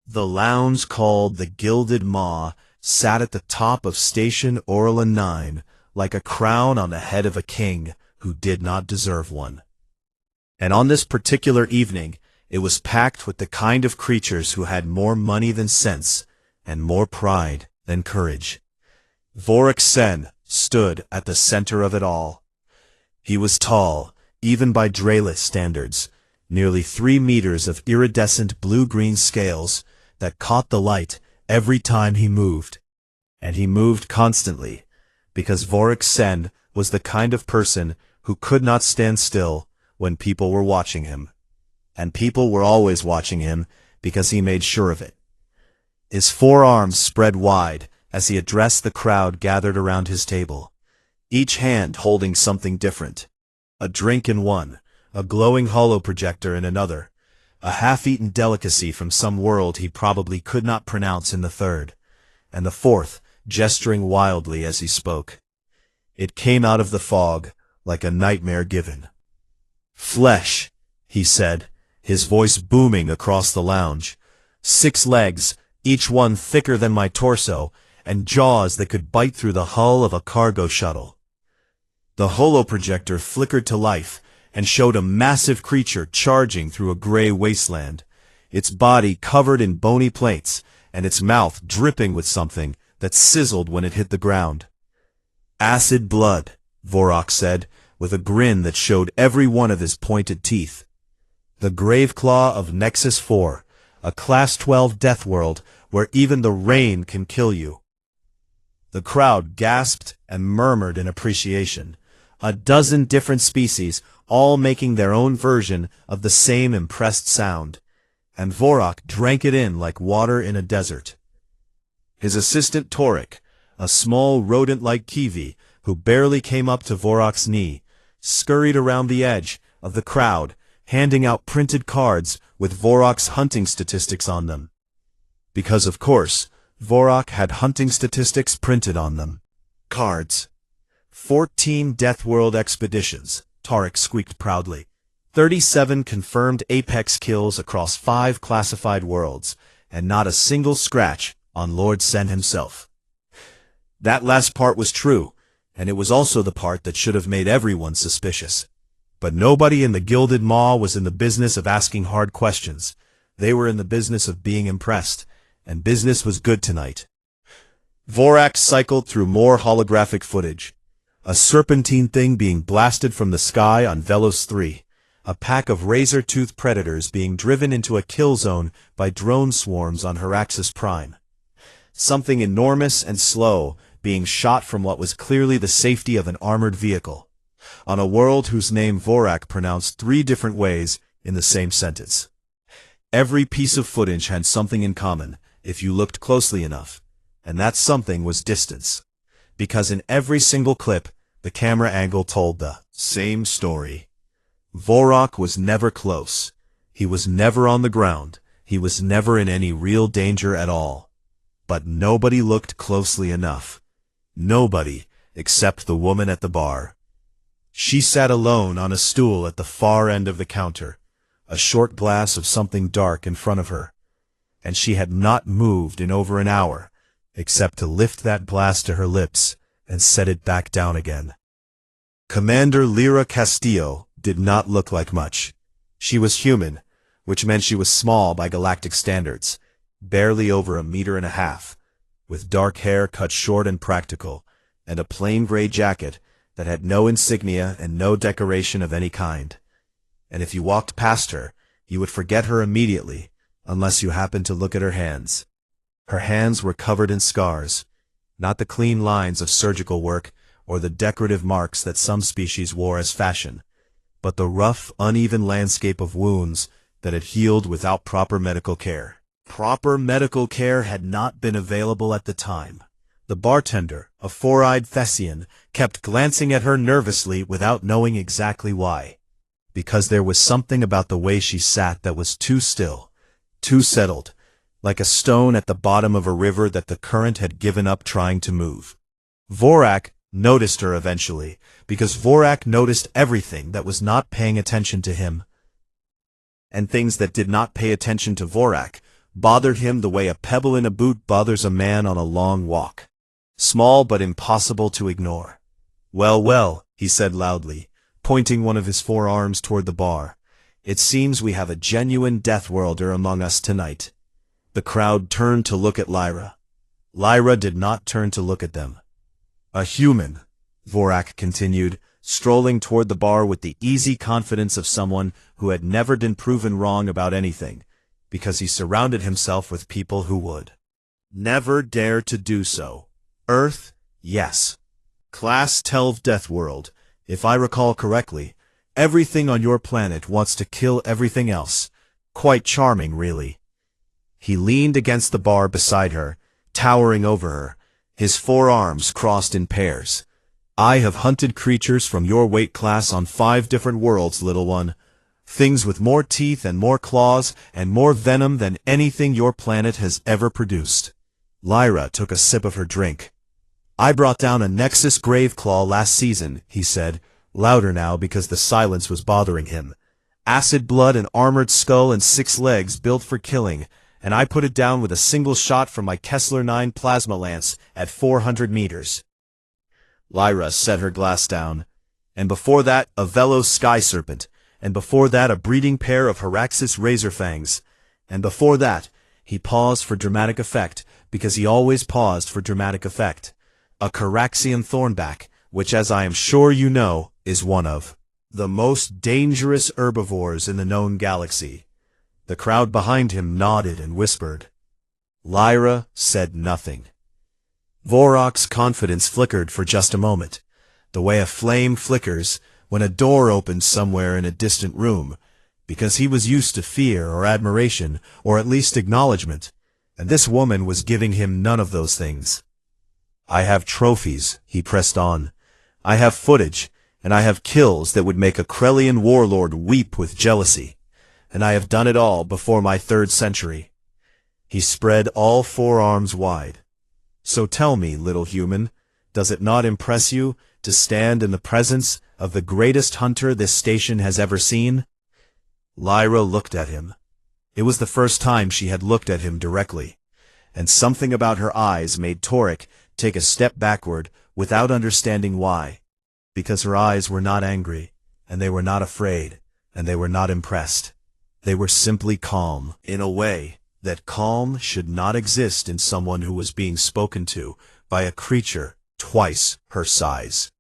The lounge called the Gilded Maw sat at the top of Station Orla 9 like a crown on the head of a king who did not deserve one. And on this particular evening, it was packed with the kind of creatures who had more money than sense and more pride than courage. Vorak Sen stood at the center of it all. He was tall, even by Draelith standards, nearly 3 meters of iridescent blue-green scales that caught the light every time he moved. And he moved constantly, because Vorak Sen was the kind of person who could not stand still when people were watching him. And people were always watching him because he made sure of it. His forearms spread wide as he addressed the crowd gathered around his table, each hand holding something different. A drink in one, a glowing holoprojector in another, a half-eaten delicacy from some world he probably could not pronounce in the third, and the fourth gesturing wildly as he spoke. It came out of the fog like a nightmare given. "Flesh," he said, his voice booming across the lounge. "6 legs, each one thicker than my torso, and jaws that could bite through the hull of a cargo shuttle." The holoprojector flickered to life and showed a massive creature charging through a gray wasteland, its body covered in bony plates, and its mouth dripping with something that sizzled when it hit the ground. "Acid blood," Vorak said, with a grin that showed every one of his pointed teeth. "The Graveclaw of Nexus 4, a Class 12 death world where even the rain can kill you." The crowd gasped and murmured in appreciation. A dozen different species, all making their own version of the same impressed sound, and Vorak drank it in like water in a desert. His assistant Torik, a small rodent-like kiwi who barely came up to Vorak's knee, scurried around the edge of the crowd, handing out printed cards with Vorak's hunting statistics on them. Because, of course, Vorak had hunting statistics printed on them. Cards. 14 Deathworld expeditions, Torik squeaked proudly. 37 confirmed Apex kills across 5 classified worlds, and not a single scratch on Lord Sen himself. That last part was true, and it was also the part that should have made everyone suspicious. But nobody in the Gilded Maw was in the business of asking hard questions. They were in the business of being impressed, and business was good tonight. Vorak cycled through more holographic footage. A serpentine thing being blasted from the sky on Velos 3. A pack of razor-toothed predators being driven into a kill zone by drone swarms on Heraxis Prime. Something enormous and slow being shot from what was clearly the safety of an armored vehicle, on a world whose name Vorak pronounced 3 different ways in the same sentence. Every piece of footage had something in common, if you looked closely enough, and that something was distance. Because in every single clip, the camera angle told the same story. Vorak was never close. He was never on the ground. He was never in any real danger at all. But nobody looked closely enough. Nobody, except the woman at the bar. She sat alone on a stool at the far end of the counter, a short glass of something dark in front of her. And she had not moved in over an hour, except to lift that glass to her lips and set it back down again. Commander Lyra Castillo did not look like much. She was human, which meant she was small by galactic standards, barely over 1.5 meters, with dark hair cut short and practical, and a plain gray jacket that had no insignia and no decoration of any kind. And if you walked past her, you would forget her immediately, unless you happened to look at her hands. Her hands were covered in scars, not the clean lines of surgical work or the decorative marks that some species wore as fashion, but the rough, uneven landscape of wounds that had healed without proper medical care. Proper medical care had not been available at the time. The bartender, a 4-eyed Thessian, kept glancing at her nervously without knowing exactly why. Because there was something about the way she sat that was too still, too settled, like a stone at the bottom of a river that the current had given up trying to move. Vorak noticed her eventually, because Vorak noticed everything that was not paying attention to him. And things that did not pay attention to Vorak bothered him the way a pebble in a boot bothers a man on a long walk. Small but impossible to ignore. "Well, well," he said loudly, pointing one of his forearms toward the bar. "It seems we have a genuine Deathworlder among us tonight." The crowd turned to look at Lyra. Lyra did not turn to look at them. "A human," Vorak continued, strolling toward the bar with the easy confidence of someone who had never been proven wrong about anything, because he surrounded himself with people who would never dare to do so. "Earth, yes. Class 12 Deathworld. If I recall correctly, everything on your planet wants to kill everything else. Quite charming, really." He leaned against the bar beside her, towering over her, his forearms crossed in pairs. "I have hunted creatures from your weight class on 5 different worlds, little one. Things with more teeth and more claws and more venom than anything your planet has ever produced." Lyra took a sip of her drink. "I brought down a Nexus Graveclaw last season," he said, louder now because the silence was bothering him. "Acid blood and armored skull and 6 legs built for killing, and I put it down with a single shot from my Kessler 9 plasma lance at 400 meters. Lyra set her glass down. "And before that, a Velos Sky Serpent, and before that a breeding pair of Heraxis Razorfangs, and before that," he paused for dramatic effect, because he always paused for dramatic effect, "a Caraxian Thornback, which, as I am sure you know, is one of the most dangerous herbivores in the known galaxy." The crowd behind him nodded and whispered. Lyra said nothing. Vorak's confidence flickered for just a moment, the way a flame flickers when a door opens somewhere in a distant room, because he was used to fear or admiration, or at least acknowledgement, and this woman was giving him none of those things. "I have trophies," he pressed on. "I have footage, and I have kills that would make a Krellian warlord weep with jealousy, and I have done it all before my 3rd century." He spread all 4 arms wide. "So tell me, little human, does it not impress you to stand in the presence of the greatest hunter this station has ever seen?" Lyra looked at him. It was the first time she had looked at him directly, and something about her eyes made Torek take a step backward without understanding why, because her eyes were not angry, and they were not afraid, and they were not impressed. They were simply calm, in a way that calm should not exist in someone who was being spoken to by a creature twice her size.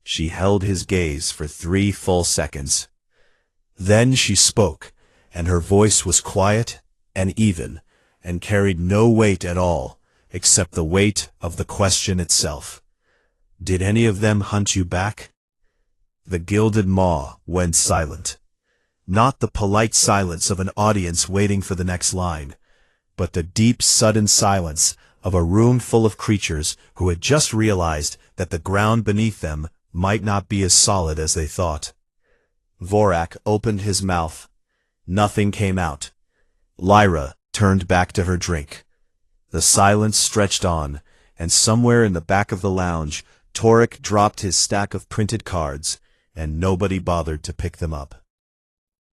She held his gaze for 3 full seconds. Then she spoke, and her voice was quiet and even, and carried no weight at all, except the weight of the question itself. "Did any of them hunt you back?" The Gilded Maw went silent. Not the polite silence of an audience waiting for the next line, but the deep, sudden silence of a room full of creatures who had just realized that the ground beneath them might not be as solid as they thought. Vorak opened his mouth. Nothing came out. Lyra turned back to her drink. The silence stretched on, and somewhere in the back of the lounge, Torek dropped his stack of printed cards, and nobody bothered to pick them up.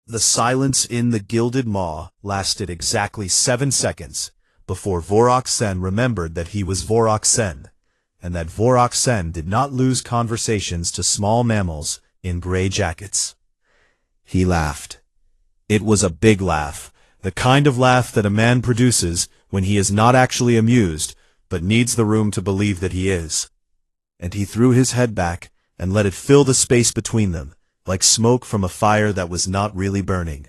The silence in the Gilded Maw lasted exactly 7 seconds before Vorak Sen remembered that he was Vorak Sen, and that Vorak Sen did not lose conversations to small mammals in gray jackets. He laughed. It was a big laugh, the kind of laugh that a man produces when he is not actually amused, but needs the room to believe that he is. And he threw his head back and let it fill the space between them, like smoke from a fire that was not really burning.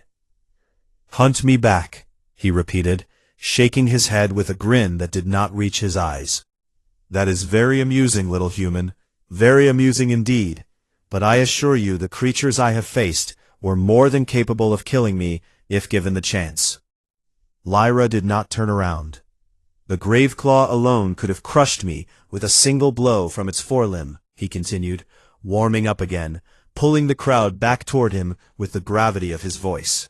"Hunt me back," he repeated, shaking his head with a grin that did not reach his eyes. "That is very amusing, little human, very amusing indeed, but I assure you the creatures I have faced were more than capable of killing me if given the chance." Lyra did not turn around. "The Graveclaw alone could have crushed me with a single blow from its forelimb," he continued, warming up again, pulling the crowd back toward him with the gravity of his voice.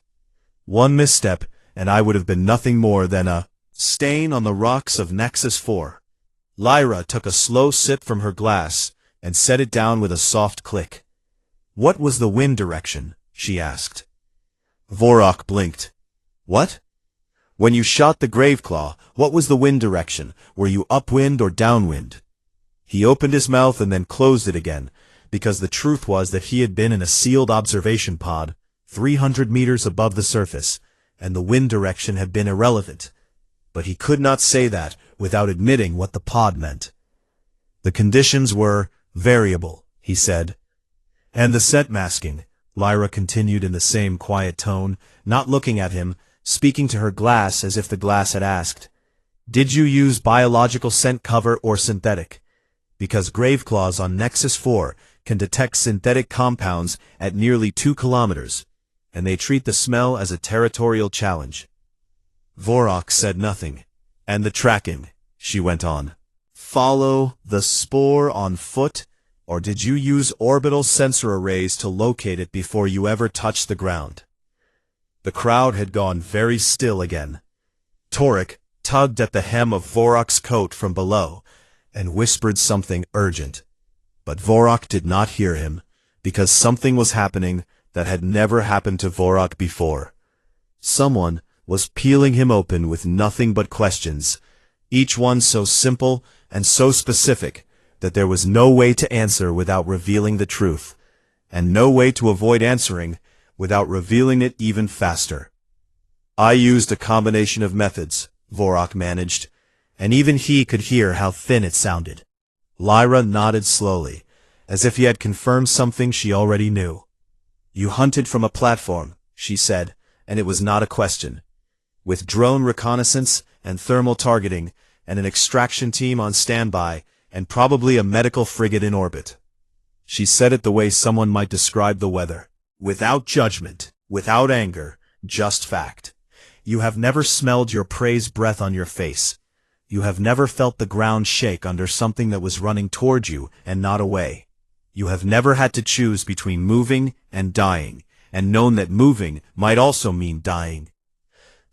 "One misstep, and I would have been nothing more than a stain on the rocks of Nexus 4. Lyra took a slow sip from her glass and set it down with a soft click. "What was the wind direction?" she asked. Vorak blinked. "What?" When you shot the Graveclaw, what was the wind direction? Were you upwind or downwind? He opened his mouth and then closed it again, because the truth was that he had been in a sealed observation pod, 300 meters above the surface, and the wind direction had been irrelevant. But he could not say that without admitting what the pod meant. The conditions were variable, he said. And the scent masking, Lyra continued in the same quiet tone, not looking at him, speaking to her glass as if the glass had asked, "Did you use biological scent cover or synthetic? Because Graveclaws on Nexus 4 can detect synthetic compounds at nearly 2 kilometers, and they treat the smell as a territorial challenge." Vorok said nothing. "And the tracking," she went on. "Follow the spore on foot, or did you use orbital sensor arrays to locate it before you ever touched the ground?" The crowd had gone very still again. Torek tugged at the hem of Vorok's coat from below and whispered something urgent. But Vorok did not hear him, because something was happening that had never happened to Vorok before. Someone was peeling him open with nothing but questions, each one so simple and so specific that there was no way to answer without revealing the truth, and no way to avoid answering without revealing it even faster. "I used a combination of methods," Vorok managed, and even he could hear how thin it sounded. Lyra nodded slowly, as if he had confirmed something she already knew. "You hunted from a platform," she said, and it was not a question. "With drone reconnaissance and thermal targeting, and an extraction team on standby, and probably a medical frigate in orbit." She said it the way someone might describe the weather. Without judgment, without anger, just fact. You have never smelled your prey's breath on your face. You have never felt the ground shake under something that was running toward you and not away. You have never had to choose between moving and dying, and known that moving might also mean dying.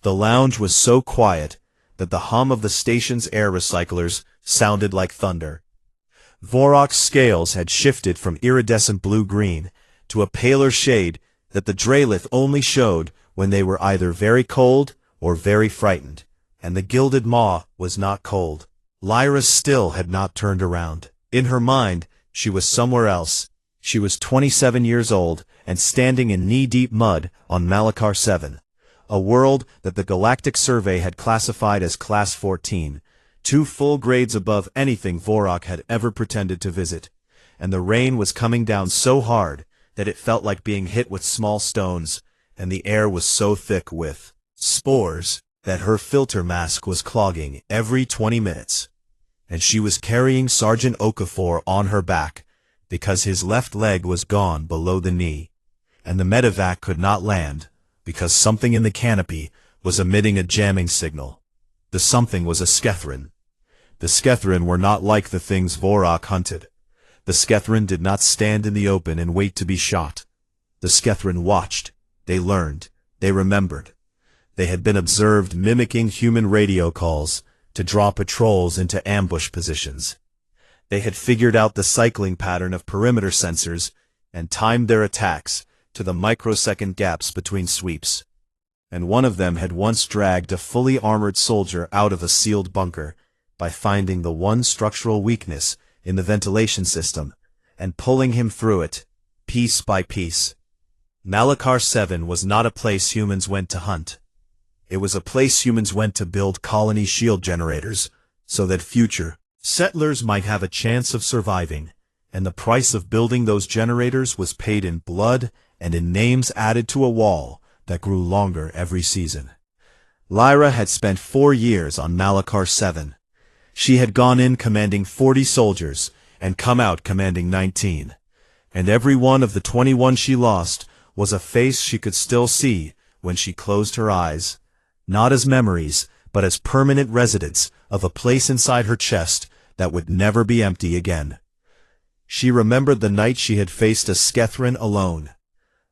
The lounge was so quiet that the hum of the station's air recyclers sounded like thunder. Vorok's scales had shifted from iridescent blue-green to a paler shade that the Draelith only showed when they were either very cold or very frightened, and the gilded maw was not cold. Lyra still had not turned around. In her mind, she was somewhere else. She was 27 years old and standing in knee-deep mud on Malachar 7, a world that the Galactic Survey had classified as Class 14, 2 full grades above anything Vorok had ever pretended to visit, and the rain was coming down so hard that it felt like being hit with small stones, and the air was so thick with spores that her filter mask was clogging every 20 minutes. And she was carrying Sergeant Okafor on her back, because his left leg was gone below the knee, and the medevac could not land, because something in the canopy was emitting a jamming signal. The something was a Skethrin. The Skethrin were not like the things Vorok hunted. The Skethrin did not stand in the open and wait to be shot. The Skethrin watched. They learned. They remembered. They had been observed mimicking human radio calls to draw patrols into ambush positions. They had figured out the cycling pattern of perimeter sensors and timed their attacks to the microsecond gaps between sweeps. And one of them had once dragged a fully armored soldier out of a sealed bunker by finding the one structural weakness in the ventilation system, and pulling him through it, piece by piece. Malachar 7 was not a place humans went to hunt. It was a place humans went to build colony shield generators, so that future settlers might have a chance of surviving, and the price of building those generators was paid in blood and in names added to a wall that grew longer every season. Lyra had spent 4 years on Malachar 7. She had gone in commanding 40 soldiers and come out commanding 19. And every one of the 21 she lost was a face she could still see when she closed her eyes, not as memories, but as permanent residents of a place inside her chest that would never be empty again. She remembered the night she had faced a Skethrin alone.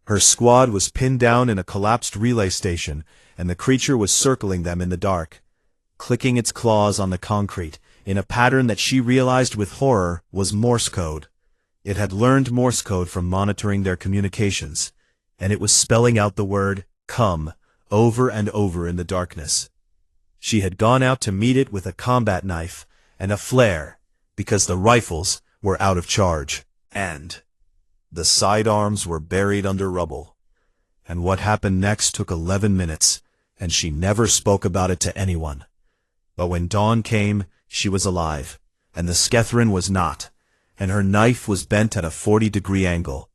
Her squad was pinned down in a collapsed relay station, and the creature was circling them in the dark, clicking its claws on the concrete in a pattern that she realized with horror was Morse code. It had learned Morse code from monitoring their communications, and it was spelling out the word "come" over and over in the darkness. She had gone out to meet it with a combat knife and a flare, because the rifles were out of charge, and the sidearms were buried under rubble. And what happened next took 11 minutes, and she never spoke about it to anyone. But when dawn came, she was alive, and the Skethrin was not, and her knife was bent at a 40-degree angle,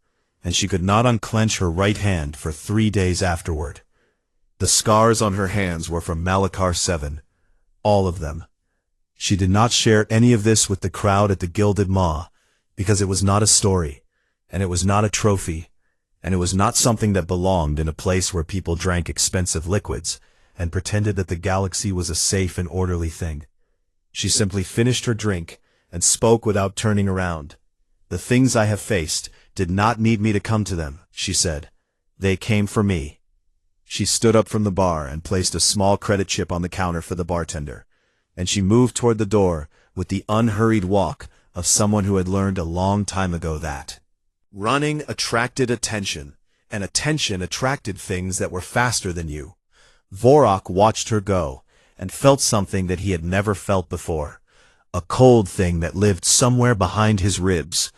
and she could not unclench her right hand for 3 days afterward. The scars on her hands were from Malachar 7, all of them. She did not share any of this with the crowd at the Gilded Maw, because it was not a story, and it was not a trophy, and it was not something that belonged in a place where people drank expensive liquids and pretended that the galaxy was a safe and orderly thing. She simply finished her drink and spoke without turning around. "The things I have faced did not need me to come to them," she said. "They came for me." She stood up from the bar and placed a small credit chip on the counter for the bartender, and she moved toward the door with the unhurried walk of someone who had learned a long time ago that running attracted attention, and attention attracted things that were faster than you. Vorak watched her go, and felt something that he had never felt before, a cold thing that lived somewhere behind his ribs,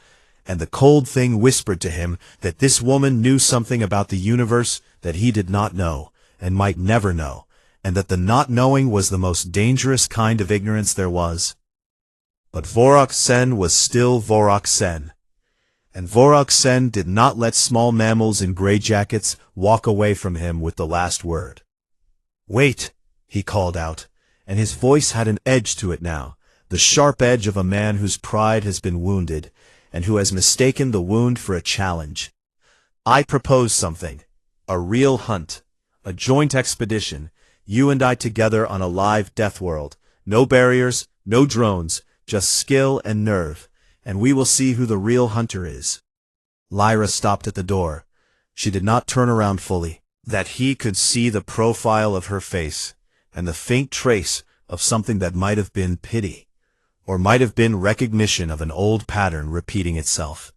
and the cold thing whispered to him that this woman knew something about the universe that he did not know, and might never know, and that the not knowing was the most dangerous kind of ignorance there was. But Vorak Sen was still Vorak Sen. And Vorak Sen did not let small mammals in gray jackets walk away from him with the last word. "Wait," he called out, and his voice had an edge to it now, the sharp edge of a man whose pride has been wounded, and who has mistaken the wound for a challenge. "I propose something. A real hunt. A joint expedition. You and I together on a live death world. No barriers, no drones, just skill and nerve. And we will see who the real hunter is." Lyra stopped at the door. She did not turn around fully, that he could see the profile of her face, and the faint trace of something that might have been pity, or might have been recognition of an old pattern repeating itself.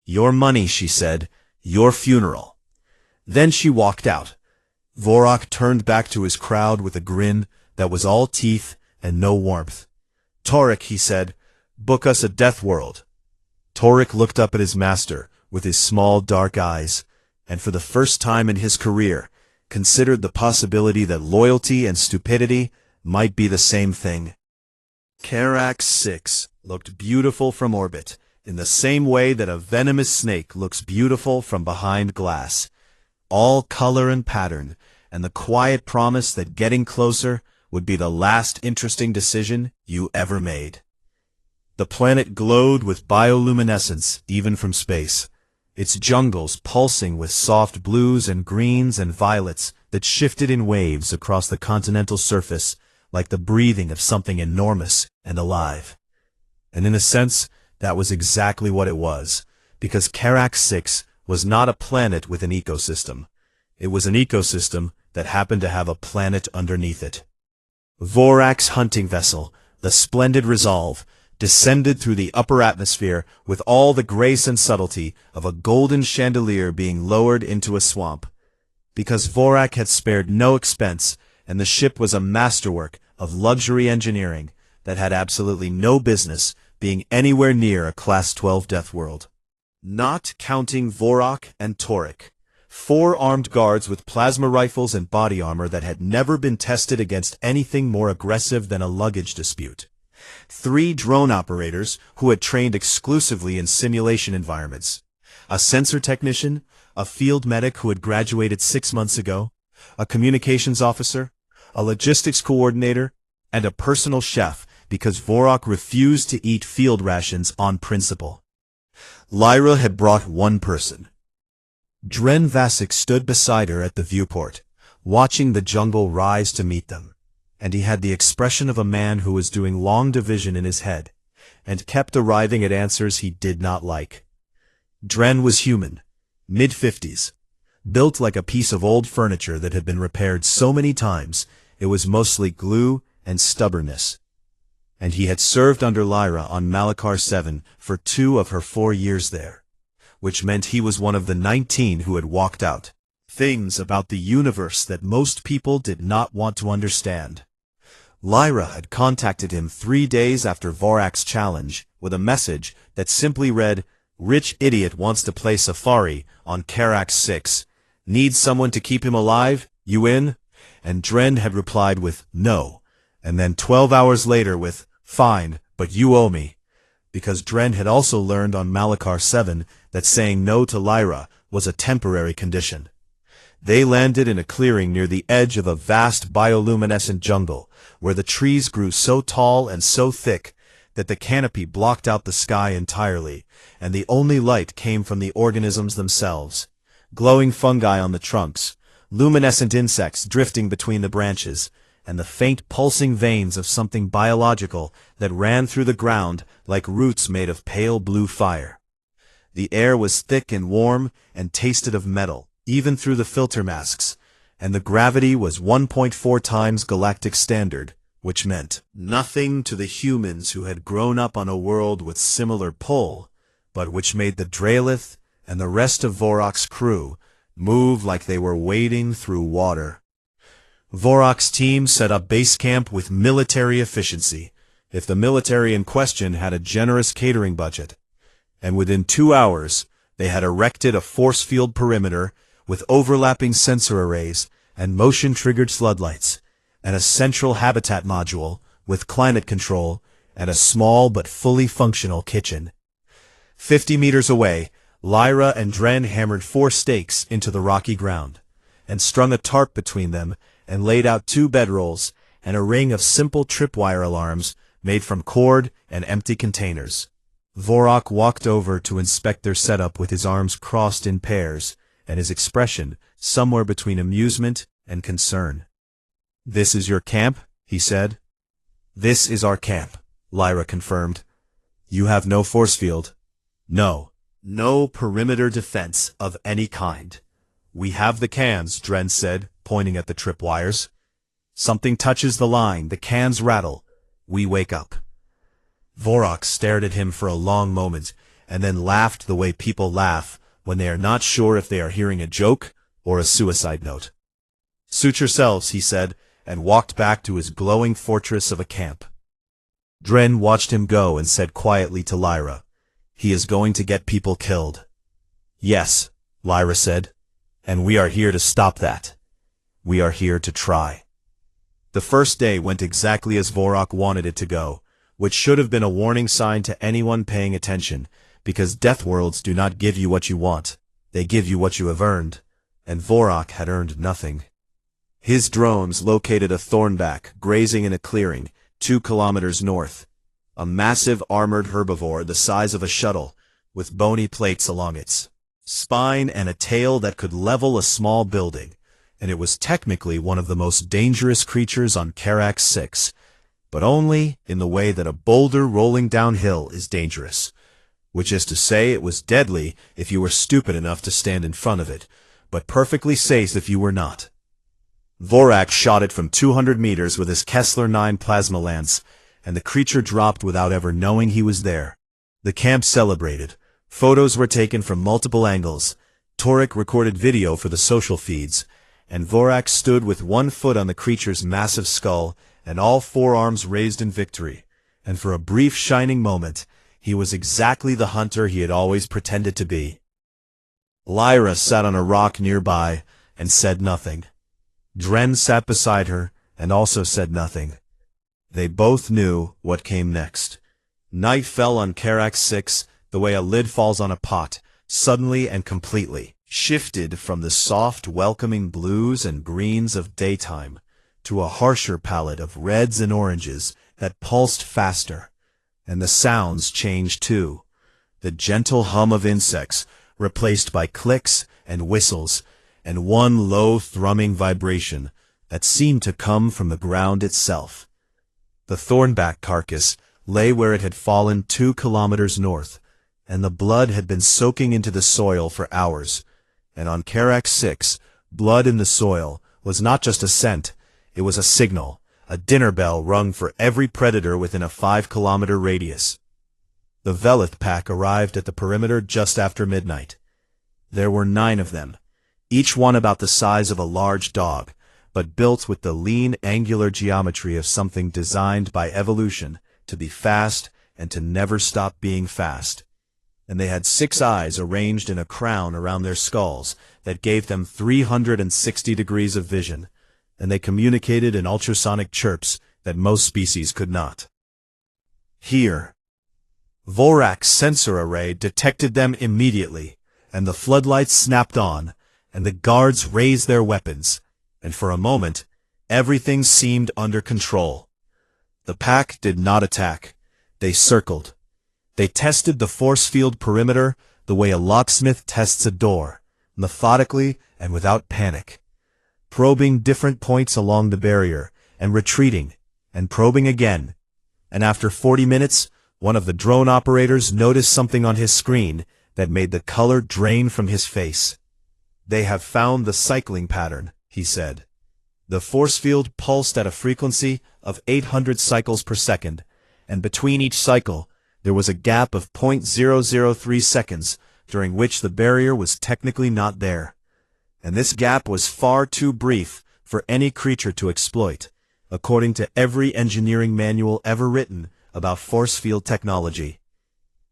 "Your money," she said, "your funeral." Then she walked out. Vorak turned back to his crowd with a grin that was all teeth and no warmth. "Torik," he said, "book us a death world." Torik looked up at his master with his small dark eyes, and for the first time in his career considered the possibility that loyalty and stupidity might be the same thing. Karax 6 looked beautiful from orbit, in the same way that a venomous snake looks beautiful from behind glass. All color and pattern, and the quiet promise that getting closer would be the last interesting decision you ever made. The planet glowed with bioluminescence, even from space, its jungles pulsing with soft blues and greens and violets that shifted in waves across the continental surface like the breathing of something enormous and alive. And in a sense, that was exactly what it was, because Karax 6 was not a planet with an ecosystem. It was an ecosystem that happened to have a planet underneath it. Vorak's hunting vessel, the splendid Resolve, descended through the upper atmosphere with all the grace and subtlety of a golden chandelier being lowered into a swamp. Because Vorak had spared no expense, and the ship was a masterwork of luxury engineering that had absolutely no business being anywhere near a Class 12 death world. Not counting Vorak and Torik, 4 armed guards with plasma rifles and body armor that had never been tested against anything more aggressive than a luggage dispute. 3 drone operators who had trained exclusively in simulation environments. A sensor technician, a field medic who had graduated 6 months ago, a communications officer, a logistics coordinator, and a personal chef because Vorak refused to eat field rations on principle. Lyra had brought one person. Dren Vasek stood beside her at the viewport, watching the jungle rise to meet them, and he had the expression of a man who was doing long division in his head, and kept arriving at answers he did not like. Dren was human, mid-50s, built like a piece of old furniture that had been repaired so many times it was mostly glue and stubbornness. And he had served under Lyra on Malachar 7 for 2 of her 4 years there, which meant he was one of the 19 who had walked out. Things about the universe that most people did not want to understand. Lyra had contacted him 3 days after Vorak's challenge with a message that simply read, "Rich idiot wants to play Safari on Karax 6. Needs someone to keep him alive? You in?" And Dren had replied with, "No," and then 12 hours later with, "Fine, but you owe me." Because Dren had also learned on Malachar 7 that saying no to Lyra was a temporary condition. They landed in a clearing near the edge of a vast bioluminescent jungle, where the trees grew so tall and so thick that the canopy blocked out the sky entirely, and the only light came from the organisms themselves. Glowing fungi on the trunks, luminescent insects drifting between the branches, and the faint pulsing veins of something biological that ran through the ground like roots made of pale blue fire. The air was thick and warm and tasted of metal, even through the filter masks, and the gravity was 1.4 times galactic standard, which meant nothing to the humans who had grown up on a world with similar pull, but which made the Draelith and the rest of Vorak's crew move like they were wading through water. Vorak's team set up base camp with military efficiency, if the military in question had a generous catering budget, and within 2 hours they had erected a force field perimeter with overlapping sensor arrays and motion-triggered floodlights, and a central habitat module with climate control and a small but fully functional kitchen. 50 meters away, Lyra and Dren hammered 4 stakes into the rocky ground, and strung a tarp between them and laid out 2 bedrolls and a ring of simple tripwire alarms made from cord and empty containers. Vorak walked over to inspect their setup with his arms crossed in pairs, and his expression somewhere between amusement and concern. "This is your camp?" he said. "This is our camp," Lyra confirmed. "You have no force field?" "No. No perimeter defense of any kind." "We have the cans," Dren said, pointing at the tripwires. "Something touches the line, the cans rattle. We wake up." Vorak stared at him for a long moment, and then laughed the way people laugh when they are not sure if they are hearing a joke or a suicide note. "Suit yourselves," he said, and walked back to his glowing fortress of a camp. Dren watched him go and said quietly to Lyra, "He is going to get people killed." "Yes," Lyra said, "and we are here to stop that. We are here to try." The first day went exactly as Vorak wanted it to go, which should have been a warning sign to anyone paying attention, because Deathworlds do not give you what you want, they give you what you have earned, and Vorak had earned nothing. His drones located a thornback grazing in a clearing 2 kilometers north, a massive armored herbivore the size of a shuttle, with bony plates along its spine and a tail that could level a small building, and it was technically one of the most dangerous creatures on Karax 6, but only in the way that a boulder rolling downhill is dangerous, which is to say it was deadly if you were stupid enough to stand in front of it, but perfectly safe if you were not. Vorak shot it from 200 meters with his Kessler 9 plasma lance, and the creature dropped without ever knowing he was there. The camp celebrated. Photos were taken from multiple angles. Torek recorded video for the social feeds, and Vorak stood with 1 foot on the creature's massive skull and all 4 arms raised in victory, and for a brief shining moment, he was exactly the hunter he had always pretended to be. Lyra sat on a rock nearby and said nothing. Dren sat beside her and also said nothing. They both knew what came next. Night fell on Karax 6 the way a lid falls on a pot, suddenly and completely, shifted from the soft, welcoming blues and greens of daytime to a harsher palette of reds and oranges that pulsed faster. And the sounds changed too. The gentle hum of insects replaced by clicks and whistles, and one low thrumming vibration that seemed to come from the ground itself. The thornback carcass lay where it had fallen 2 kilometers north, and the blood had been soaking into the soil for hours. And on Karax 6, blood in the soil was not just a scent, it was a signal, a dinner bell rung for every predator within a 5-kilometer radius. The Velith pack arrived at the perimeter just after midnight. There were 9 of them, each one about the size of a large dog, but built with the lean, angular geometry of something designed by evolution to be fast and to never stop being fast. And they had 6 eyes arranged in a crown around their skulls that gave them 360 degrees of vision, and they communicated in ultrasonic chirps that most species could not. Here, Vorak's sensor array detected them immediately, and the floodlights snapped on, and the guards raised their weapons, and for a moment, everything seemed under control. The pack did not attack. They circled. They tested the force field perimeter the way a locksmith tests a door, methodically and without panic, probing different points along the barrier, and retreating, and probing again. And after 40 minutes, one of the drone operators noticed something on his screen that made the color drain from his face. "They have found the cycling pattern," he said. The force field pulsed at a frequency of 800 cycles per second, and between each cycle, there was a gap of 0.003 seconds during which the barrier was technically not there. And this gap was far too brief for any creature to exploit, according to every engineering manual ever written about force field technology.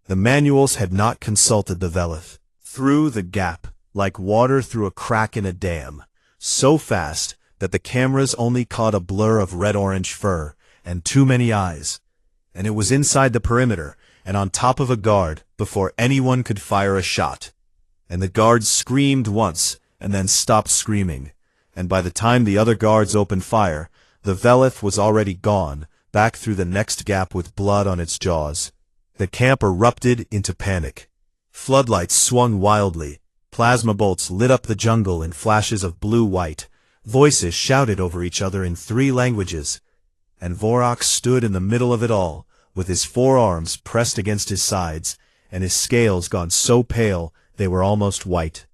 The manuals had not consulted the Velith. Through the gap, like water through a crack in a dam, so fast that the cameras only caught a blur of red-orange fur and too many eyes. And it was inside the perimeter and on top of a guard before anyone could fire a shot. And the guards screamed once and then stopped screaming, and by the time the other guards opened fire, the Velith was already gone, back through the next gap with blood on its jaws. The camp erupted into panic. Floodlights swung wildly. Plasma bolts lit up the jungle in flashes of blue-white. Voices shouted over each other in 3 languages. And Vorak stood in the middle of it all, with his forearms pressed against his sides, and his scales gone so pale they were almost white.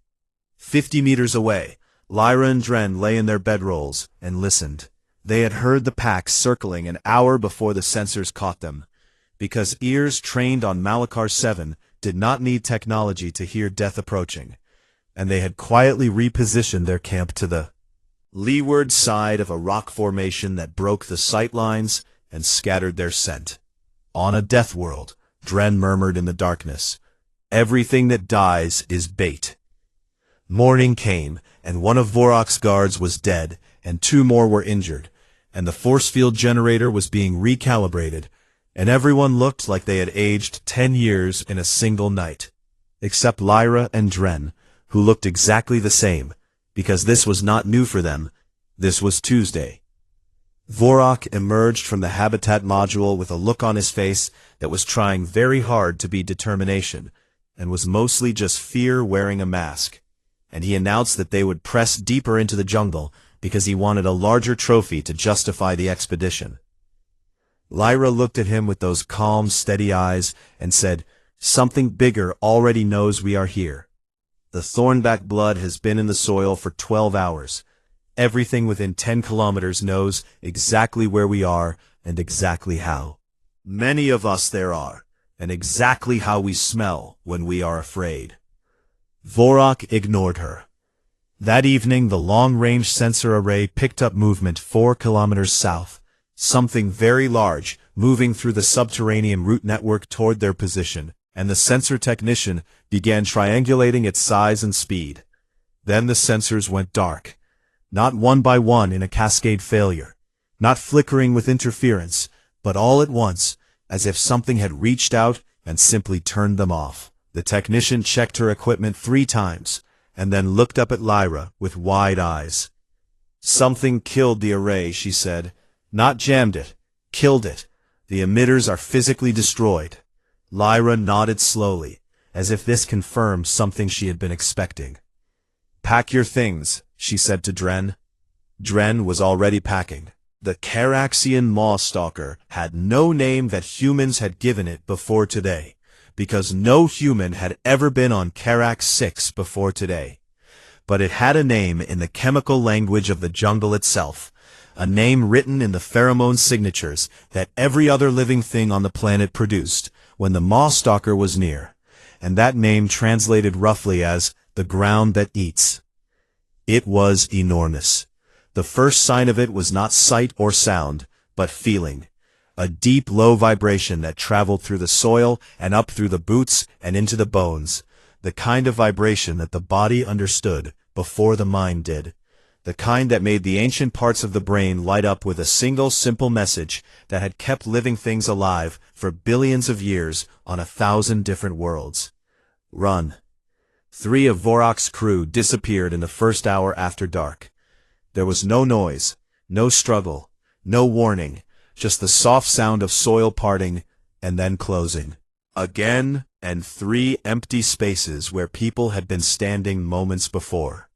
50 meters away, Lyra and Dren lay in their bedrolls and listened. They had heard the pack circling an hour before the sensors caught them, because ears trained on Malachar 7 did not need technology to hear death approaching, and they had quietly repositioned their camp to the leeward side of a rock formation that broke the sight lines and scattered their scent. "On a death world," Dren murmured in the darkness. "Everything that dies is bait." Morning came, and one of Vorak's guards was dead, and 2 more were injured, and the force field generator was being recalibrated, and everyone looked like they had aged 10 years in a single night, except Lyra and Dren, who looked exactly the same, because this was not new for them. This was Tuesday. Vorak emerged from the habitat module with a look on his face that was trying very hard to be determination, and was mostly just fear wearing a mask. And he announced that they would press deeper into the jungle because he wanted a larger trophy to justify the expedition. Lyra looked at him with those calm, steady eyes and said, "Something bigger already knows we are here. The thornback blood has been in the soil for 12 hours. Everything within 10 kilometers knows exactly where we are and exactly how. Many of us there are, and exactly how we smell when we are afraid." Vorak ignored her. That evening, the long-range sensor array picked up movement 4 kilometers south, something very large moving through the subterranean route network toward their position, and the sensor technician began triangulating its size and speed. Then the sensors went dark, not one by one in a cascade failure, not flickering with interference, but all at once, as if something had reached out and simply turned them off. The technician checked her equipment 3 times, and then looked up at Lyra with wide eyes. "Something killed the array," she said. "Not jammed it, killed it. The emitters are physically destroyed." Lyra nodded slowly, as if this confirmed something she had been expecting. "Pack your things," she said to Dren. Dren was already packing. The Caraxian Maw Stalker had no name that humans had given it before today, because no human had ever been on Carax 6 before today. But it had a name in the chemical language of the jungle itself, a name written in the pheromone signatures that every other living thing on the planet produced when the Maw Stalker was near, and that name translated roughly as the ground that eats. It was enormous. The first sign of it was not sight or sound, but feeling. A deep, low vibration that traveled through the soil and up through the boots and into the bones. The kind of vibration that the body understood before the mind did. The kind that made the ancient parts of the brain light up with a single simple message that had kept living things alive for billions of years on 1,000 different worlds. Run. 3 of Vorok's crew disappeared in the first hour after dark. There was no noise, no struggle, no warning, just the soft sound of soil parting and then closing. Again, and 3 empty spaces where people had been standing moments before.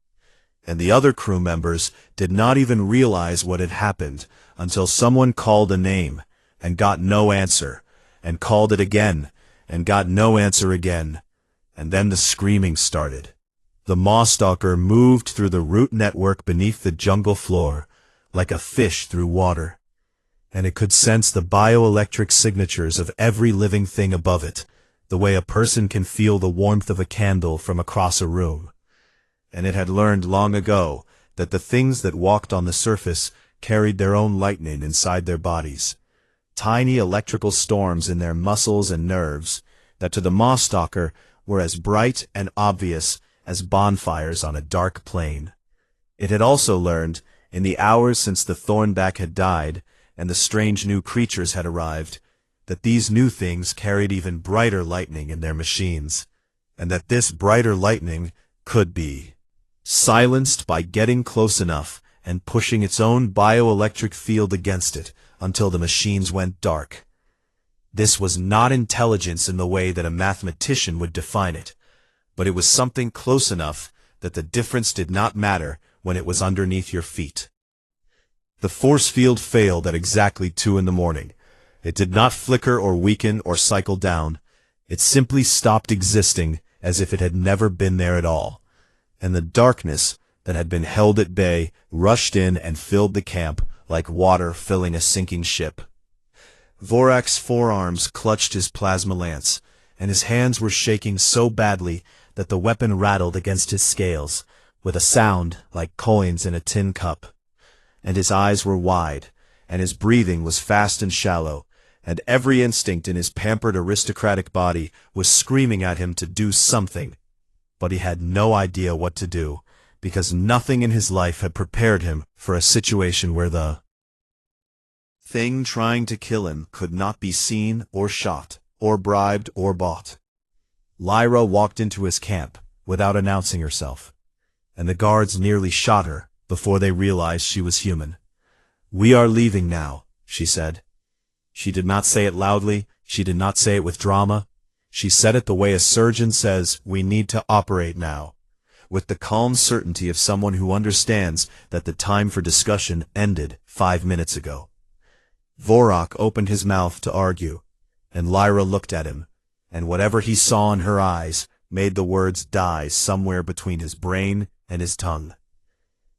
And the other crew members did not even realize what had happened until someone called a name and got no answer, and called it again and got no answer again. And then the screaming started. The Mawstalker moved through the root network beneath the jungle floor, like a fish through water. And it could sense the bioelectric signatures of every living thing above it, the way a person can feel the warmth of a candle from across a room. And it had learned long ago that the things that walked on the surface carried their own lightning inside their bodies. Tiny electrical storms in their muscles and nerves that to the Mawstalker were as bright and obvious as bonfires on a dark plain. It had also learned, in the hours since the Thornback had died and the strange new creatures had arrived, that these new things carried even brighter lightning in their machines, and that this brighter lightning could be silenced by getting close enough and pushing its own bioelectric field against it until the machines went dark. This was not intelligence in the way that a mathematician would define it, but it was something close enough that the difference did not matter when it was underneath your feet. The force field failed at exactly 2 in the morning. It did not flicker or weaken or cycle down. It simply stopped existing as if it had never been there at all. And the darkness that had been held at bay rushed in and filled the camp like water filling a sinking ship. Vorok's forearms clutched his plasma lance, and his hands were shaking so badly that the weapon rattled against his scales, with a sound like coins in a tin cup. And his eyes were wide, and his breathing was fast and shallow, and every instinct in his pampered aristocratic body was screaming at him to do something. But he had no idea what to do, because nothing in his life had prepared him for a situation where the thing trying to kill him could not be seen or shot, or bribed or bought. Lyra walked into his camp without announcing herself, and the guards nearly shot her before they realized she was human. "We are leaving now," she said. She did not say it loudly, she did not say it with drama. She said it the way a surgeon says, "We need to operate now," with the calm certainty of someone who understands that the time for discussion ended 5 minutes ago. Vorok opened his mouth to argue, and Lyra looked at him, and whatever he saw in her eyes made the words die somewhere between his brain and his tongue.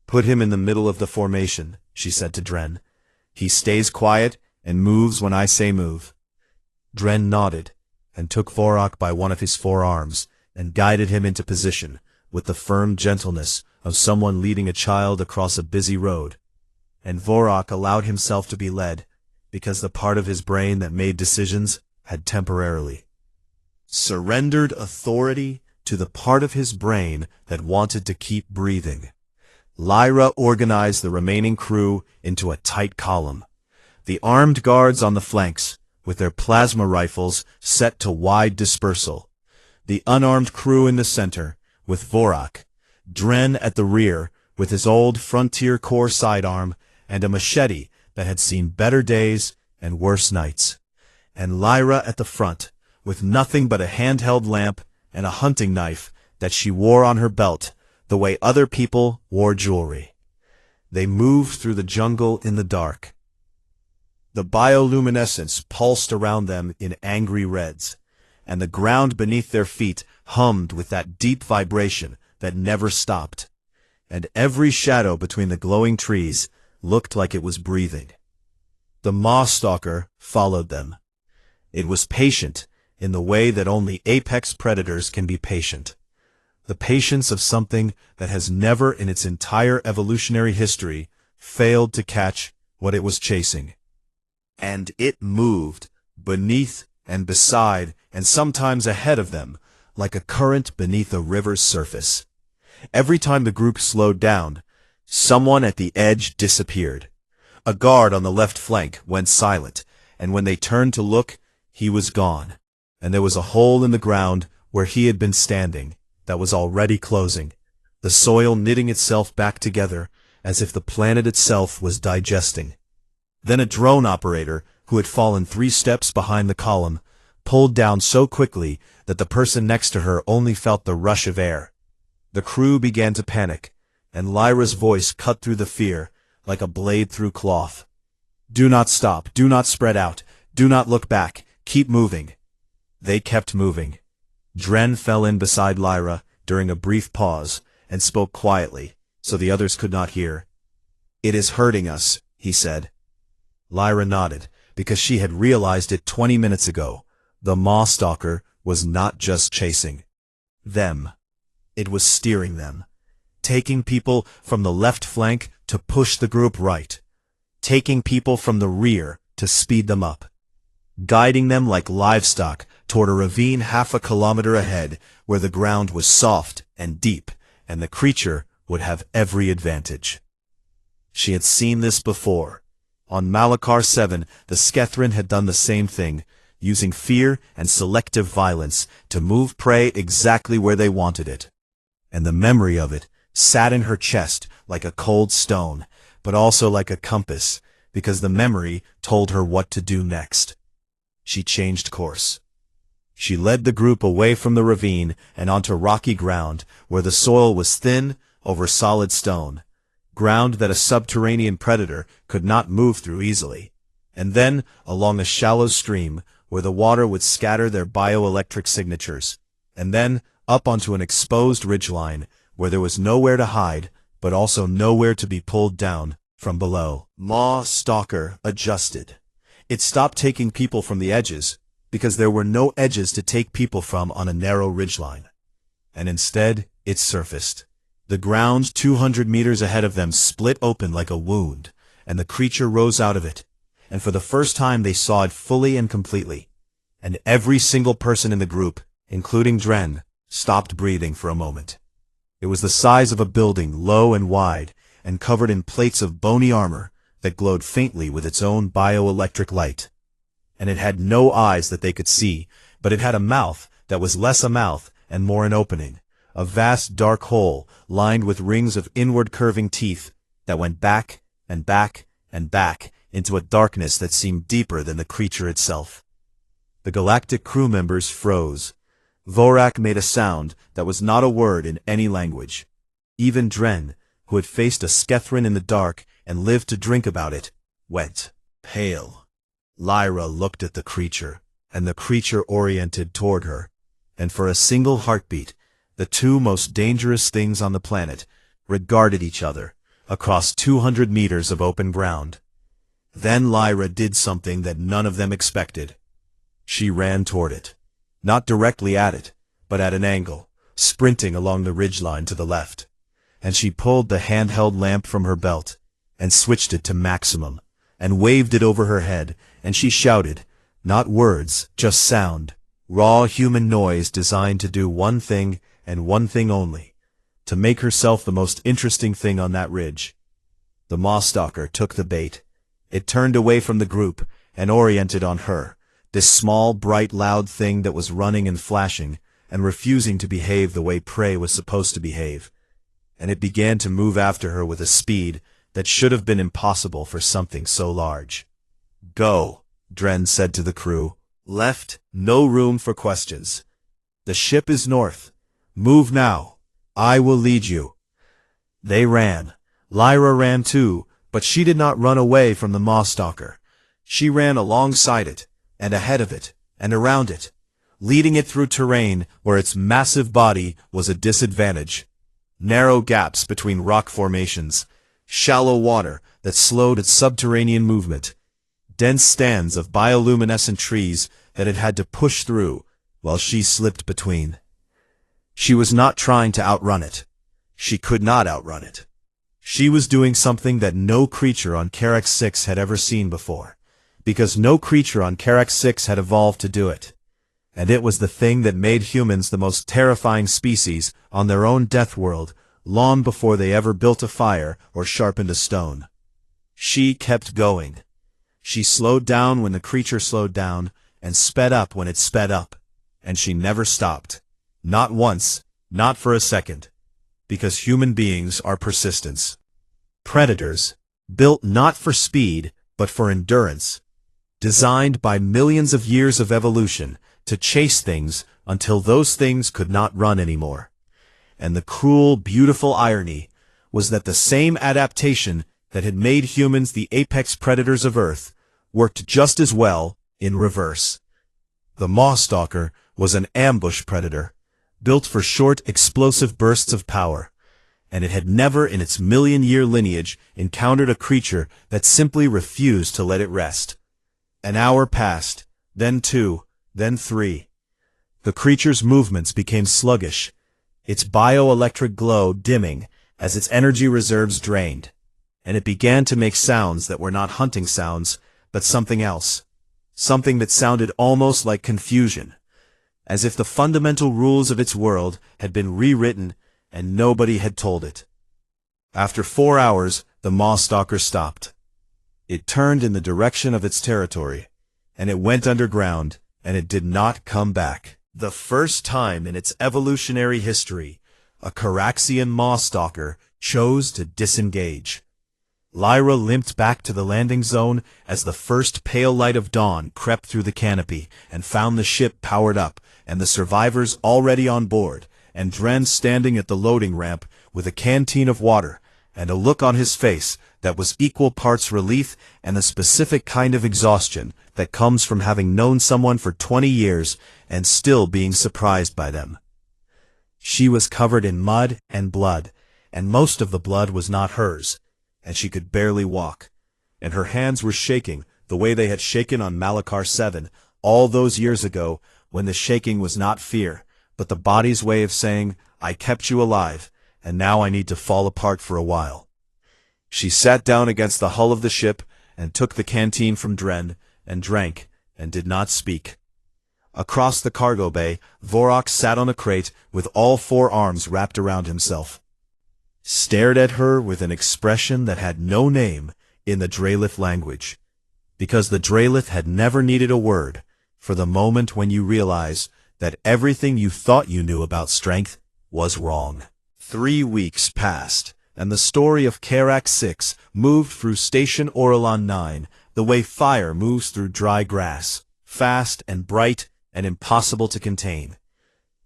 "Put him in the middle of the formation," she said to Dren. "He stays quiet and moves when I say move." Dren nodded, and took Vorok by one of his forearms, and guided him into position, with the firm gentleness of someone leading a child across a busy road. And Vorok allowed himself to be led, because the part of his brain that made decisions had temporarily surrendered authority to the part of his brain that wanted to keep breathing. Lyra organized the remaining crew into a tight column. The armed guards on the flanks, with their plasma rifles set to wide dispersal. The unarmed crew in the center, with Vorok. Dren at the rear, with his old Frontier Corps sidearm and a machete that had seen better days and worse nights. And Lyra at the front, with nothing but a handheld lamp and a hunting knife that she wore on her belt, the way other people wore jewelry. They moved through the jungle in the dark. The bioluminescence pulsed around them in angry reds, and the ground beneath their feet hummed with that deep vibration that never stopped, and every shadow between the glowing trees looked like it was breathing. The Mawstalker followed them. It was patient in the way that only apex predators can be patient. The patience of something that has never in its entire evolutionary history failed to catch what it was chasing. And it moved beneath and beside and sometimes ahead of them, like a current beneath a river's surface. Every time the group slowed down, someone at the edge disappeared. A guard on the left flank went silent, and when they turned to look, he was gone, and there was a hole in the ground where he had been standing that was already closing, the soil knitting itself back together as if the planet itself was digesting. Then a drone operator, who had fallen 3 steps behind the column, pulled down so quickly that the person next to her only felt the rush of air. The crew began to panic, and Lyra's voice cut through the fear like a blade through cloth. "Do not stop, do not spread out, do not look back, keep moving." They kept moving. Dren fell in beside Lyra during a brief pause and spoke quietly, so the others could not hear. "It is hurting us," he said. Lyra nodded, because she had realized it 20 minutes ago. The Maw Stalker was not just chasing them. It was steering them, taking people from the left flank to push the group right, taking people from the rear to speed them up, guiding them like livestock toward a ravine half a kilometer ahead where the ground was soft and deep, and the creature would have every advantage. She had seen this before. On Malachar 7, the Skethrin had done the same thing, using fear and selective violence to move prey exactly where they wanted it. And the memory of it sat in her chest like a cold stone, but also like a compass, because the memory told her what to do next. She changed course. She led the group away from the ravine and onto rocky ground where the soil was thin over solid stone, ground that a subterranean predator could not move through easily, and then along a shallow stream where the water would scatter their bioelectric signatures, and then up onto an exposed ridgeline where there was nowhere to hide, but also nowhere to be pulled down from below. Maw Stalker adjusted. It stopped taking people from the edges, because there were no edges to take people from on a narrow ridgeline. And instead, it surfaced. The ground 200 meters ahead of them split open like a wound, and the creature rose out of it. And for the first time they saw it fully and completely. And every single person in the group, including Dren, stopped breathing for a moment. It was the size of a building, low and wide, and covered in plates of bony armor that glowed faintly with its own bioelectric light. And it had no eyes that they could see, but it had a mouth that was less a mouth and more an opening, a vast dark hole lined with rings of inward curving teeth that went back and back and back into a darkness that seemed deeper than the creature itself. The Galactic crew members froze. Vorak made a sound that was not a word in any language. Even Dren, who had faced a Skethrin in the dark and lived to drink about it, went pale. Lyra looked at the creature, and the creature oriented toward her, and for a single heartbeat, the two most dangerous things on the planet regarded each other across 200 meters of open ground. Then Lyra did something that none of them expected. She ran toward it. Not directly at it, but at an angle, sprinting along the ridgeline to the left. And she pulled the handheld lamp from her belt, and switched it to maximum, and waved it over her head, and she shouted, not words, just sound, raw human noise designed to do one thing and one thing only, to make herself the most interesting thing on that ridge. The Maw Stalker took the bait. It turned away from the group and oriented on her, this small, bright, loud thing that was running and flashing and refusing to behave the way prey was supposed to behave. And it began to move after her with a speed that should have been impossible for something so large. "Go," Dren said to the crew. "Left, no room for questions. The ship is north. Move now. I will lead you." They ran. Lyra ran too, but she did not run away from the Maw Stalker. She ran alongside it, and ahead of it, and around it, leading it through terrain where its massive body was a disadvantage. Narrow gaps between rock formations, shallow water that slowed its subterranean movement, dense stands of bioluminescent trees that it had to push through while she slipped between. She was not trying to outrun it. She could not outrun it. She was doing something that no creature on Karax 6 had ever seen before, because no creature on Karax 6 had evolved to do it. And it was the thing that made humans the most terrifying species on their own death world, long before they ever built a fire or sharpened a stone. She kept going. She slowed down when the creature slowed down, and sped up when it sped up. And she never stopped. Not once, not for a second. Because human beings are persistence. Predators, built not for speed, but for endurance. Designed by millions of years of evolution to chase things until those things could not run anymore. And the cruel, beautiful irony was that the same adaptation that had made humans the apex predators of Earth worked just as well in reverse. The Maw Stalker was an ambush predator, built for short, explosive bursts of power, and it had never in its million-year lineage encountered a creature that simply refused to let it rest. An hour passed, then 2, then 3. The creature's movements became sluggish, its bioelectric glow dimming as its energy reserves drained, and it began to make sounds that were not hunting sounds, but something else. Something that sounded almost like confusion, as if the fundamental rules of its world had been rewritten and nobody had told it. After 4 hours, the Maw Stalker stopped. It turned in the direction of its territory, and it went underground, and it did not come back. The first time in its evolutionary history, a Caraxian Maw Stalker chose to disengage. Lyra limped back to the landing zone as the first pale light of dawn crept through the canopy and found the ship powered up and the survivors already on board, and Dren standing at the loading ramp with a canteen of water and a look on his face that was equal parts relief and a specific kind of exhaustion that comes from having known someone for 20 years and still being surprised by them. She was covered in mud and blood, and most of the blood was not hers, and she could barely walk, and her hands were shaking the way they had shaken on Malachar 7 all those years ago, when the shaking was not fear, but the body's way of saying, I kept you alive, and now I need to fall apart for a while. She sat down against the hull of the ship and took the canteen from Dren, and drank, and did not speak. Across the cargo bay, Vorak sat on a crate with all 4 arms wrapped around himself. Stared at her with an expression that had no name in the Draelith language, because the Draelith had never needed a word for the moment when you realize that everything you thought you knew about strength was wrong. 3 weeks passed, and the story of Karax 6 moved through Station Orlan 9 the way fire moves through dry grass, fast and bright and impossible to contain.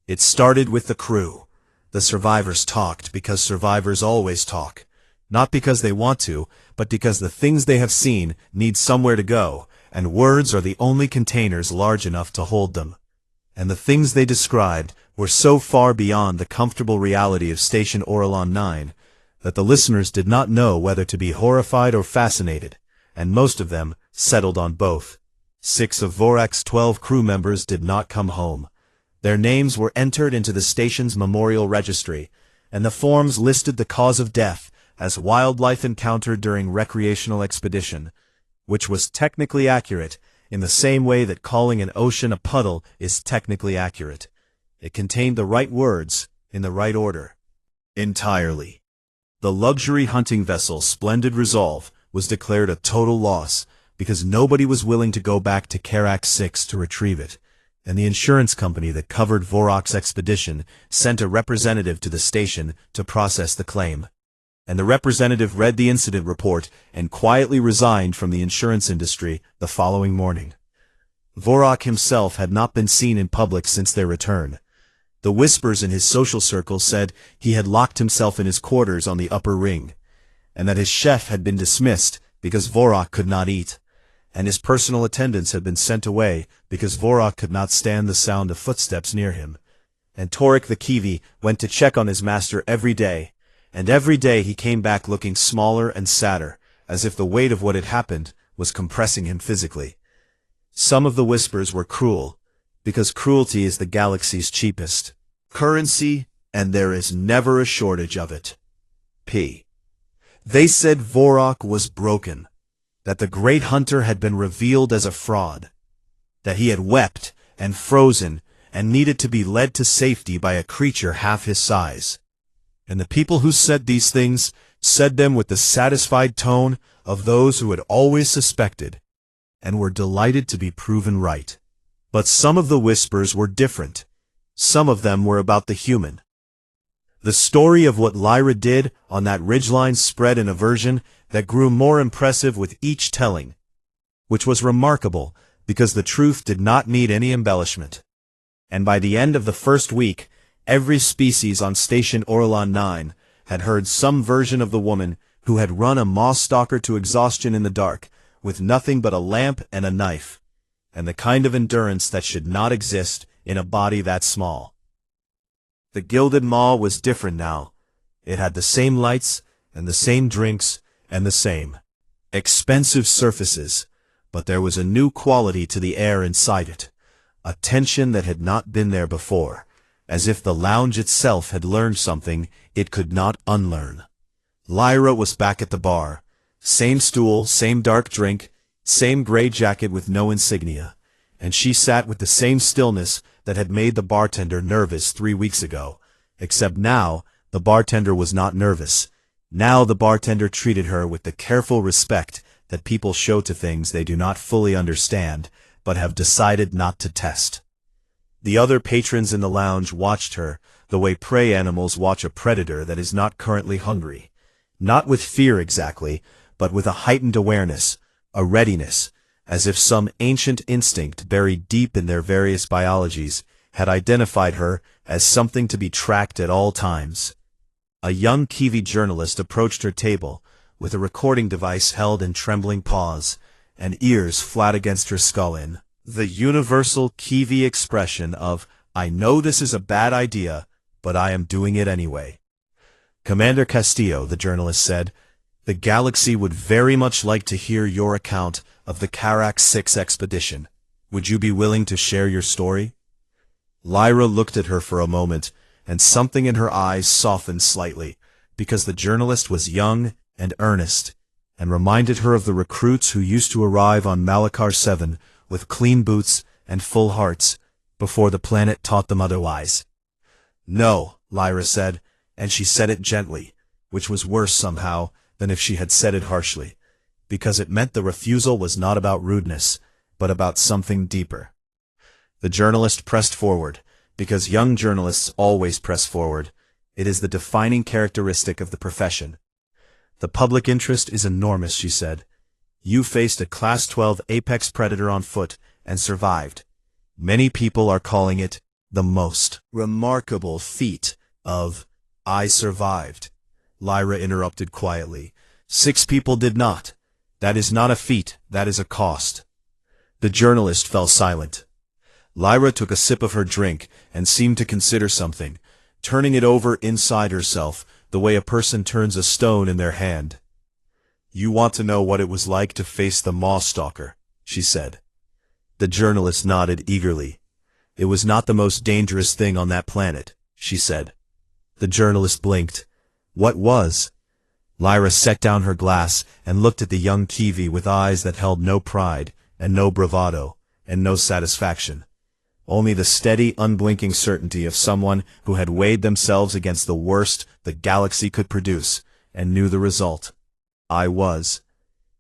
It started with the crew. The survivors talked because survivors always talk, not because they want to, but because the things they have seen need somewhere to go, and words are the only containers large enough to hold them. And the things they described were so far beyond the comfortable reality of Station Orlan 9 that the listeners did not know whether to be horrified or fascinated, and most of them settled on both. 6 of Vorak's 12 crew members did not come home. Their names were entered into the station's memorial registry, and the forms listed the cause of death as wildlife encountered during recreational expedition, which was technically accurate in the same way that calling an ocean a puddle is technically accurate. It contained the right words in the right order. Entirely. The luxury hunting vessel Splendid Resolve was declared a total loss because nobody was willing to go back to Karax 6 to retrieve it, and the insurance company that covered Vorak's expedition sent a representative to the station to process the claim. And the representative read the incident report and quietly resigned from the insurance industry the following morning. Vorak himself had not been seen in public since their return. The whispers in his social circle said he had locked himself in his quarters on the upper ring, and that his chef had been dismissed because Vorak could not eat, and his personal attendants had been sent away because Vorak could not stand the sound of footsteps near him. And Torik the Kiwi went to check on his master every day, and every day he came back looking smaller and sadder, as if the weight of what had happened was compressing him physically. Some of the whispers were cruel, because cruelty is the galaxy's cheapest currency, and there is never a shortage of it. P. They said Vorok was broken, that the great hunter had been revealed as a fraud, that he had wept and frozen and needed to be led to safety by a creature half his size. And the people who said these things said them with the satisfied tone of those who had always suspected, and were delighted to be proven right. But some of the whispers were different. Some of them were about the human. The story of what Lyra did on that ridgeline spread in a version that grew more impressive with each telling, which was remarkable because the truth did not need any embellishment. And by the end of the first week, every species on Station Orlan 9 had heard some version of the woman who had run a moss stalker to exhaustion in the dark, with nothing but a lamp and a knife, and the kind of endurance that should not exist in a body that small. The Gilded Maw was different now. It had the same lights, and the same drinks, and the same expensive surfaces, but there was a new quality to the air inside it, a tension that had not been there before, as if the lounge itself had learned something it could not unlearn. Lyra was back at the bar. Same stool, same dark drink, same gray jacket with no insignia, and she sat with the same stillness that had made the bartender nervous 3 weeks ago, except now the bartender was not nervous. Now the bartender treated her with the careful respect that people show to things they do not fully understand, but have decided not to test. The other patrons in the lounge watched her the way prey animals watch a predator that is not currently hungry. Not with fear exactly, but with a heightened awareness, a readiness, as if some ancient instinct buried deep in their various biologies had identified her as something to be tracked at all times. A young Kiwi journalist approached her table with a recording device held in trembling paws, and ears flat against her skull in the universal Kiwi expression of, "I know this is a bad idea, but I am doing it anyway." "Commander Castillo," the journalist said, "the galaxy would very much like to hear your account of the Karak 6 expedition. Would you be willing to share your story?" Lyra looked at her for a moment, and something in her eyes softened slightly, because the journalist was young and earnest, and reminded her of the recruits who used to arrive on Malachar 7 with clean boots and full hearts, before the planet taught them otherwise. "No," Lyra said, and she said it gently, which was worse somehow than if she had said it harshly, because it meant the refusal was not about rudeness, but about something deeper. The journalist pressed forward, because young journalists always press forward. It is the defining characteristic of the profession. "The public interest is enormous," she said. "You faced a Class 12 apex predator on foot and survived. Many people are calling it the most remarkable feat of—" "I survived," Lyra interrupted quietly. 6 people did not. That is not a feat, that is a cost." The journalist fell silent. Lyra took a sip of her drink and seemed to consider something, turning it over inside herself the way a person turns a stone in their hand. "You want to know what it was like to face the Maw Stalker," she said. The journalist nodded eagerly. "It was not the most dangerous thing on that planet," she said. The journalist blinked. "What was?" Lyra set down her glass and looked at the young Kiwi with eyes that held no pride, and no bravado, and no satisfaction. Only the steady, unblinking certainty of someone who had weighed themselves against the worst the galaxy could produce, and knew the result. "I was."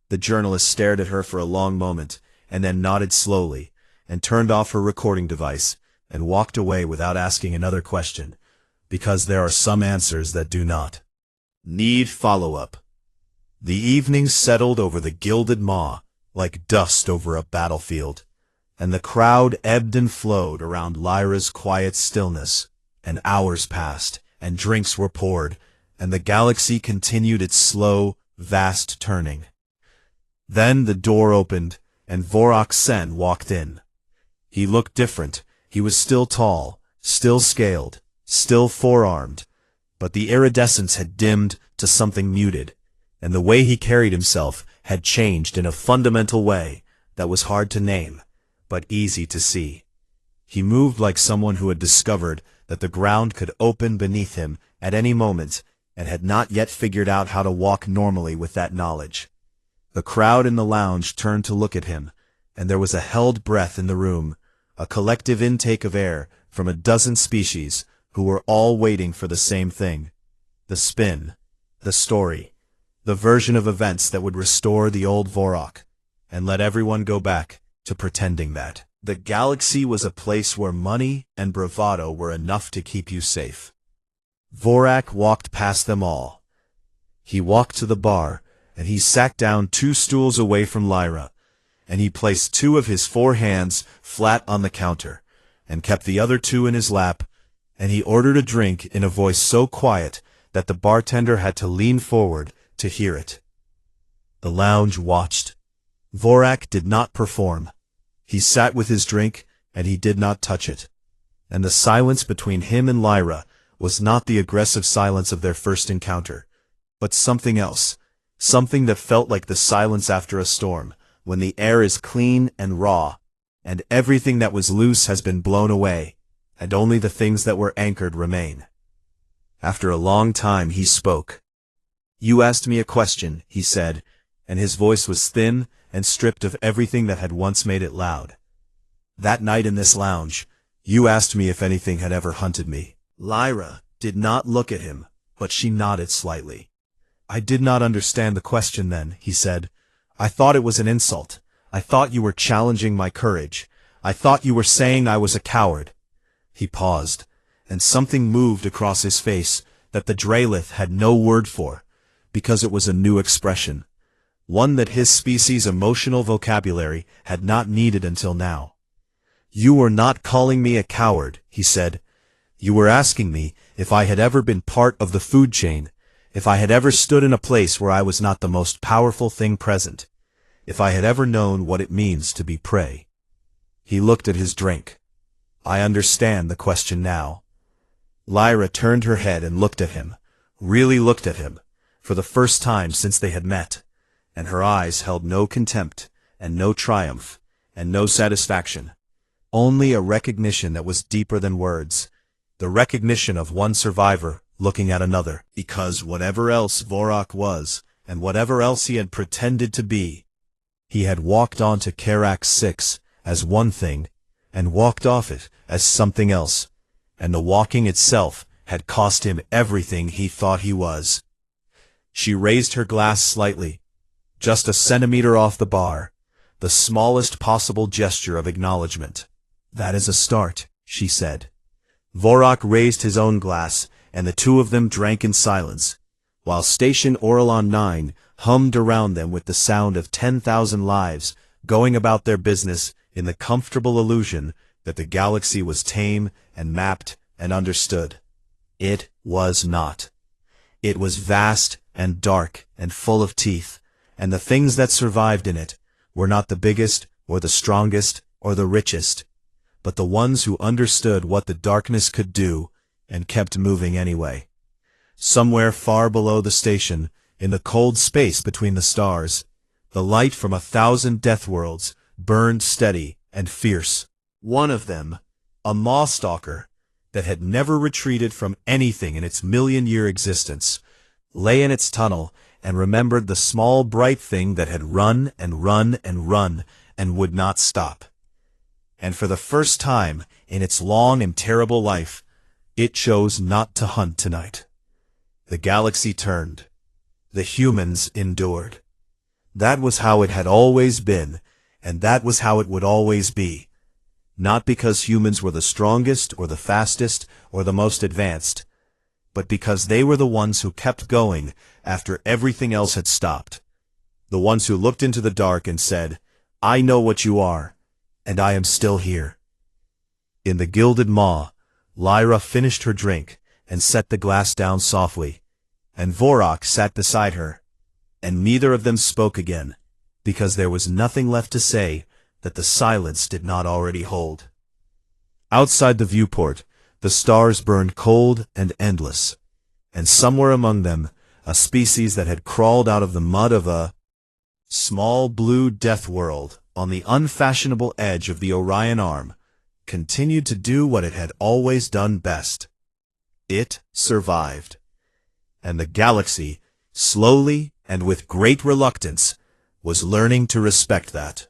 The journalist stared at her for a long moment, and then nodded slowly, and turned off her recording device, and walked away without asking another question, because there are some answers that do not need follow-up. The evening settled over the Gilded Maw like dust over a battlefield, and the crowd ebbed and flowed around Lyra's quiet stillness, and hours passed, and drinks were poured, and the galaxy continued its slow, vast turning. Then the door opened, and Vorok Sen walked in. He looked different. He was still tall, still scaled, still four-armed, but the iridescence had dimmed to something muted, and the way he carried himself had changed in a fundamental way that was hard to name, but easy to see. He moved like someone who had discovered that the ground could open beneath him at any moment, and had not yet figured out how to walk normally with that knowledge. The crowd in the lounge turned to look at him, and there was a held breath in the room, a collective intake of air from a dozen species who were all waiting for the same thing. The spin, the story, the version of events that would restore the old Vorok, and let everyone go back to pretending that the galaxy was a place where money and bravado were enough to keep you safe. Vorak walked past them all. He walked to the bar, and he sat down 2 stools away from Lyra, and he placed 2 of his 4 hands flat on the counter, and kept the other 2 in his lap, and he ordered a drink in a voice so quiet that the bartender had to lean forward to hear it. The lounge watched. Vorak did not perform. He sat with his drink, and he did not touch it. And the silence between him and Lyra was not the aggressive silence of their first encounter, but something else, something that felt like the silence after a storm, when the air is clean and raw, and everything that was loose has been blown away, and only the things that were anchored remain. After a long time he spoke. "You asked me a question," he said, and his voice was thin and stripped of everything that had once made it loud. "That night in this lounge, you asked me if anything had ever hunted me." Lyra did not look at him, but she nodded slightly. "I did not understand the question then," he said. "I thought it was an insult. I thought you were challenging my courage. I thought you were saying I was a coward." He paused, and something moved across his face that the Drelith had no word for, because it was a new expression, one that his species' emotional vocabulary had not needed until now. "You were not calling me a coward," he said. "You were asking me if I had ever been part of the food chain, if I had ever stood in a place where I was not the most powerful thing present, if I had ever known what it means to be prey." He looked at his drink. "I understand the question now." Lyra turned her head and looked at him, really looked at him, for the first time since they had met, and her eyes held no contempt, and no triumph, and no satisfaction, only a recognition that was deeper than words, the recognition of one survivor looking at another, because whatever else Vorok was, and whatever else he had pretended to be, he had walked on to Karak 6 as one thing, and walked off it as something else, and the walking itself had cost him everything he thought he was. She raised her glass slightly, just a centimeter off the bar, the smallest possible gesture of acknowledgement. "That is a start," she said. Vorok raised his own glass, and the 2 of them drank in silence, while Station Orlon 9 hummed around them with the sound of 10,000 lives going about their business in the comfortable illusion that the galaxy was tame and mapped and understood. It was not. It was vast and dark and full of teeth, and the things that survived in it were not the biggest or the strongest or the richest, but the ones who understood what the darkness could do and kept moving anyway. Somewhere far below the station, in the cold space between the stars, the light from 1,000 Deathworlds burned steady and fierce. One of them, a maw-stalker that had never retreated from anything in its million-year existence, lay in its tunnel and remembered the small bright thing that had run and run and run and would not stop. And for the first time in its long and terrible life, it chose not to hunt tonight. The galaxy turned. The humans endured. That was how it had always been, and that was how it would always be. Not because humans were the strongest or the fastest or the most advanced, but because they were the ones who kept going after everything else had stopped. The ones who looked into the dark and said, "I know what you are, and I am still here." In the Gilded Maw, Lyra finished her drink and set the glass down softly, and Vorok sat beside her, and neither of them spoke again, because there was nothing left to say that the silence did not already hold. Outside the viewport, the stars burned cold and endless, and somewhere among them, a species that had crawled out of the mud of a small blue death world on the unfashionable edge of the Orion Arm, continued to do what it had always done best. It survived. and the galaxy, slowly and with great reluctance, was learning to respect that.